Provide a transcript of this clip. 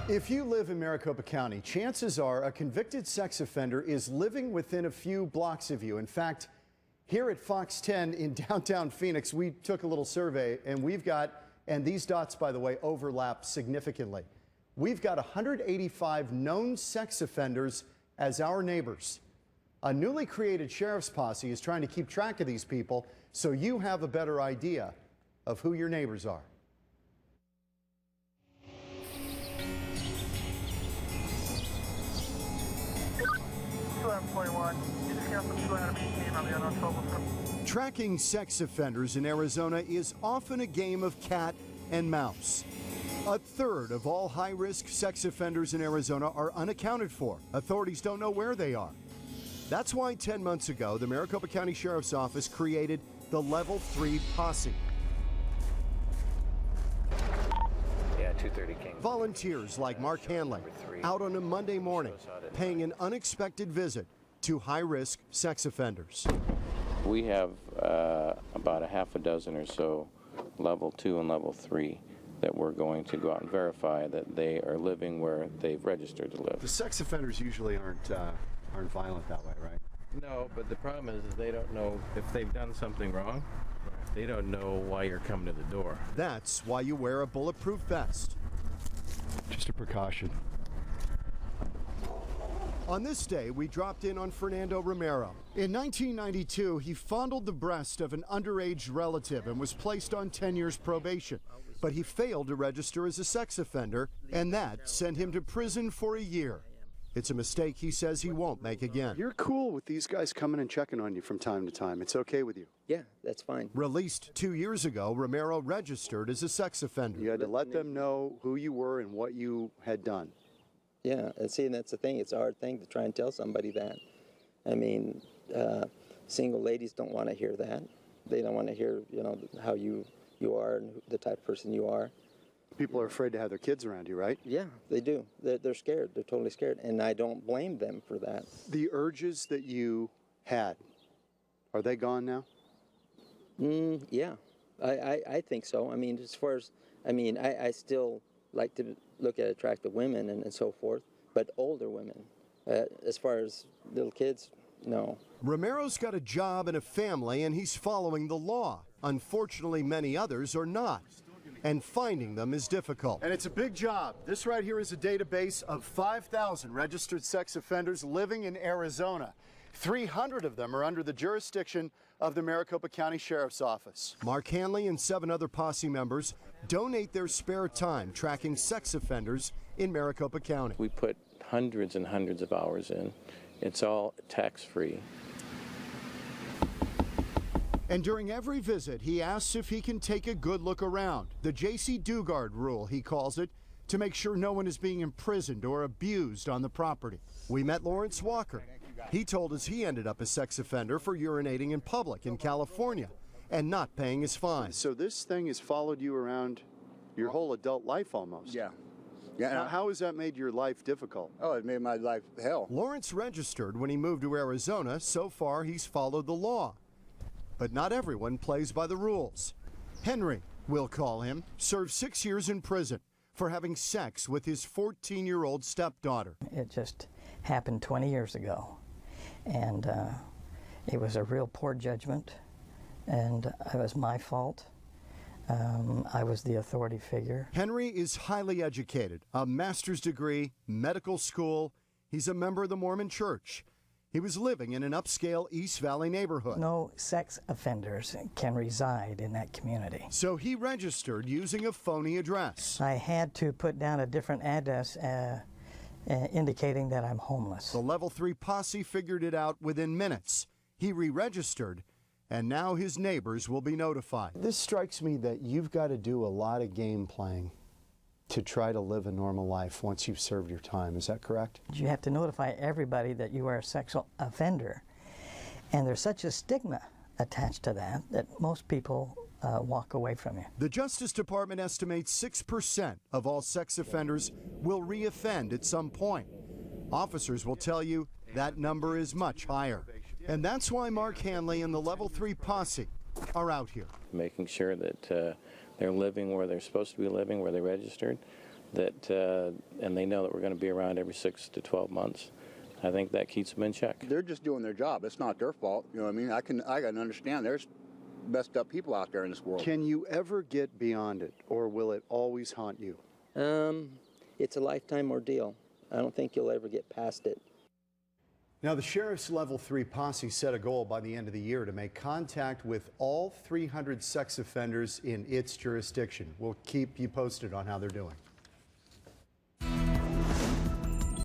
If you live in Maricopa County, chances are a convicted sex offender is living within a few blocks of you. In fact, here at Fox 10 in downtown Phoenix, we took a little survey and we've got, and these dots, by the way, overlap significantly. We've got 185 known sex offenders as our neighbors. A newly created sheriff's posse is trying to keep track of these people so you have a better idea of who your neighbors are. Tracking sex offenders in Arizona is often a game of cat and mouse. A third of all high-risk sex offenders in Arizona are unaccounted for. Authorities don't know where they are. That's why 10 months ago, the Maricopa County Sheriff's Office created the Level 3 Posse. Yeah, 230 King. Volunteers like Mark Hanley out on a Monday morning, paying an unexpected visit to high-risk sex offenders. We have about a half a dozen or so Level 2 and Level 3 that we're going to go out and verify that they are living where they've registered to live. The sex offenders usually aren't violent that way, right? No, but the problem is they don't know if they've done something wrong. They don't know why you're coming to the door. That's why you wear a bulletproof vest. Just a precaution. On this day, we dropped in on Fernando Romero. In 1992, he fondled the breast of an underage relative and was placed on 10 years probation. But he failed to register as a sex offender, and that sent him to prison for a year. It's a mistake he says he won't make again. You're cool with these guys coming and checking on you from time to time. It's okay with you? Yeah, that's fine. Released 2 years ago, Romero registered as a sex offender. You had to let them know who you were and what you had done. Yeah, and see, and that's the thing. It's a hard thing to try and tell somebody that. I mean, single ladies don't want to hear that. They don't want to hear, how you are and the type of person you are. People are afraid to have their kids around you, right? Yeah, they do. They're scared. They're totally scared, and I don't blame them for that. The urges that you had, are they gone now? Yeah, I think so. I mean, as far as, I still like to look at attractive women and so forth, but older women. As far as little kids, no. Romero's got a job and a family, and he's following the law. Unfortunately, many others are not, and finding them is difficult. And it's a big job. This right here is a database of 5,000 registered sex offenders living in Arizona. 300 of them are under the jurisdiction of the Maricopa County Sheriff's Office. Mark Hanley and 7 other posse members donate their spare time tracking sex offenders in Maricopa County. We put hundreds and hundreds of hours in. It's all tax-free. And during every visit, he asks if he can take a good look around. The J.C. Dugard rule, he calls it, to make sure no one is being imprisoned or abused on the property. We met Lawrence Walker. He told us he ended up a sex offender for urinating in public in California and not paying his fine. So this thing has followed you around your whole adult life almost? Yeah. Yeah. How has that made your life difficult? Oh, it made my life hell. Lawrence registered when he moved to Arizona. So far, he's followed the law. But not everyone plays by the rules. Henry, we'll call him, served 6 years in prison for having sex with his 14-year-old stepdaughter. It just happened 20 years ago, and it was a real poor judgment, and it was my fault. I was the authority figure. Henry is highly educated, a master's degree, medical school. He's a member of the Mormon Church. He was living in an upscale East Valley neighborhood. No sex offenders can reside in that community. So he registered using a phony address. I had to put down a different address indicating that I'm homeless. The Level 3 Posse figured it out within minutes. He re-registered, and now his neighbors will be notified. This strikes me that you've got to do a lot of game playing to try to live a normal life once you've served your time. Is that correct? You have to notify everybody that you are a sexual offender. And there's such a stigma attached to that most people walk away from you. The Justice Department estimates 6% of all sex offenders will re-offend at some point. Officers will tell you that number is much higher. And that's why Mark Hanley and the Level 3 Posse are out here. Making sure that they're living where they're supposed to be living, where they registered, and they know that we're going to be around every 6 to 12 months. I think that keeps them in check. They're just doing their job. It's not their fault. You know what I mean? I can understand there's messed up people out there in this world. Can you ever get beyond it, or will it always haunt you? It's a lifetime ordeal. I don't think you'll ever get past it. Now, the Sheriff's Level 3 Posse set a goal by the end of the year to make contact with all 300 sex offenders in its jurisdiction. We'll keep you posted on how they're doing.